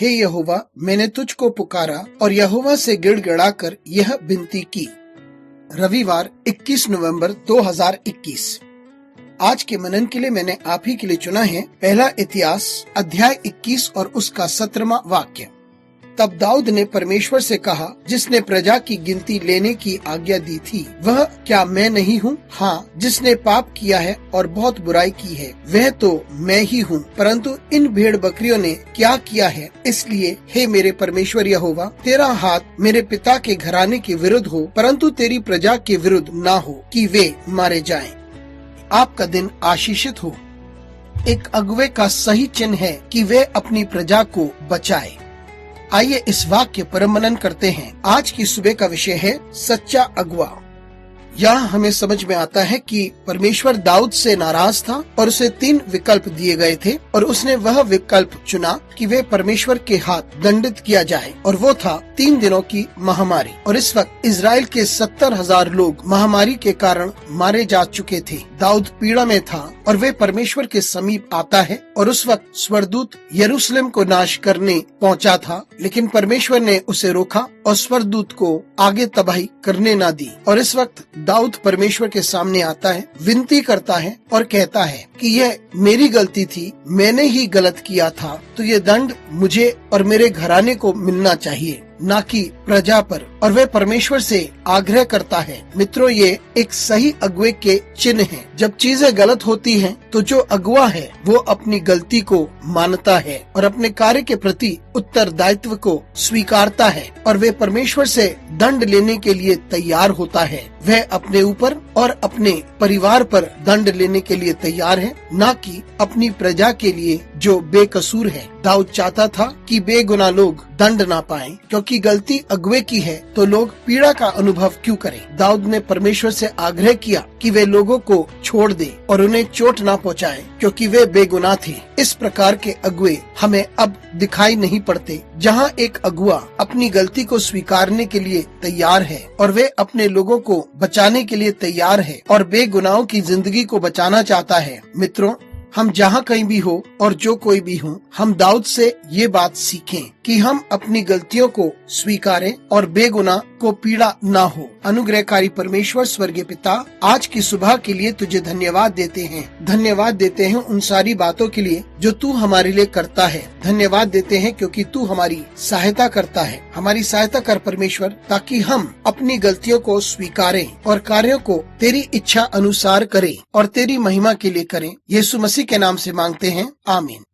हे यहोवा, मैंने तुझको पुकारा और यहोवा से गिड़गिड़ाकर यह विनती की। रविवार 21 नवंबर 2021। आज के मनन के लिए मैंने आप ही के लिए चुना है पहला इतिहास अध्याय 21 और उसका 17वां वाक्य। तब दाऊद ने परमेश्वर से कहा, जिसने प्रजा की गिनती लेने की आज्ञा दी थी, वह क्या मैं नहीं हूँ? हाँ, जिसने पाप किया है और बहुत बुराई की है, वह तो मैं ही हूँ। परंतु इन भेड़ बकरियों ने क्या किया है, इसलिए हे मेरे परमेश्वर यहोवा, तेरा हाथ मेरे पिता के घराने के विरुद्ध हो, परंतु तेरी प्रजा के विरुद्ध ना हो कि वे मारे जाएं। आपका दिन आशीषित हो। एक अगुवे का सही चिन्ह है कि वे अपनी प्रजा को बचाए। आइए इस वाक्य पर मनन करते हैं। आज की सुबह का विषय है सच्चा अगुवा। यहाँ हमें समझ में आता है कि परमेश्वर दाऊद से नाराज था और उसे 3 विकल्प दिए गए थे और उसने वह विकल्प चुना कि वे परमेश्वर के हाथ दंडित किया जाए, और वो था 3 दिनों की महामारी। और इस वक्त इजराइल के 70,000 लोग महामारी के कारण मारे जा चुके थे। दाऊद पीड़ा में था और वे परमेश्वर के समीप आता है, और उस वक्त स्वर्गदूत यरूशलेम को नाश करने पहुंचा था, लेकिन परमेश्वर ने उसे रोका और स्वर्गदूत को आगे तबाही करने ना दी। और इस वक्त दाऊद परमेश्वर के सामने आता है, विनती करता है और कहता है कि यह मेरी गलती थी, मैंने ही गलत किया था, तो ये दंड मुझे और मेरे घराने को मिलना चाहिए, ना कि प्रजा पर। और वह परमेश्वर से आग्रह करता है। मित्रों, ये एक सही अगुवे के चिन्ह है। जब चीजें गलत होती हैं, तो जो अगुवा है वो अपनी गलती को मानता है और अपने कार्य के प्रति उत्तरदायित्व को स्वीकारता है, और वे परमेश्वर से दंड लेने के लिए तैयार होता है। वह अपने ऊपर और अपने परिवार पर दंड लेने के लिए तैयार है, ना कि अपनी प्रजा के लिए जो बेकसूर है। दाऊद चाहता था कि बेगुनाह लोग दंड ना पाएं, क्योंकि गलती अगुवे की है तो लोग पीड़ा का अनुभव क्यों करें। दाऊद ने परमेश्वर से आग्रह किया कि वे लोगों को छोड़ दे और उन्हें चोट ना पहुंचाए, क्योंकि वे बेगुनाह थे। इस प्रकार के अगुवे हमें अब दिखाई नहीं पड़ते, जहाँ एक अगुवा अपनी गलती को स्वीकारने के लिए तैयार है और वे अपने लोगों को बचाने के लिए तैयार है और बेगुनाहों की जिंदगी को बचाना चाहता है। मित्रों, हम जहाँ कहीं भी हो और जो कोई भी हो, हम दाऊद से ये बात सीखें कि हम अपनी गलतियों को स्वीकारें और बेगुनाह को पीड़ा ना हो। अनुग्रहकारी परमेश्वर स्वर्गीय पिता, आज की सुबह के लिए तुझे धन्यवाद देते हैं। धन्यवाद देते हैं उन सारी बातों के लिए जो तू हमारे लिए करता है। धन्यवाद देते हैं क्योंकि तू हमारी सहायता करता है। हमारी सहायता कर परमेश्वर, ताकि हम अपनी गलतियों को स्वीकारें और कार्यों को तेरी इच्छा अनुसार करें और तेरी महिमा के लिए करें। यीशु मसीह के नाम से मांगते हैं, आमीन।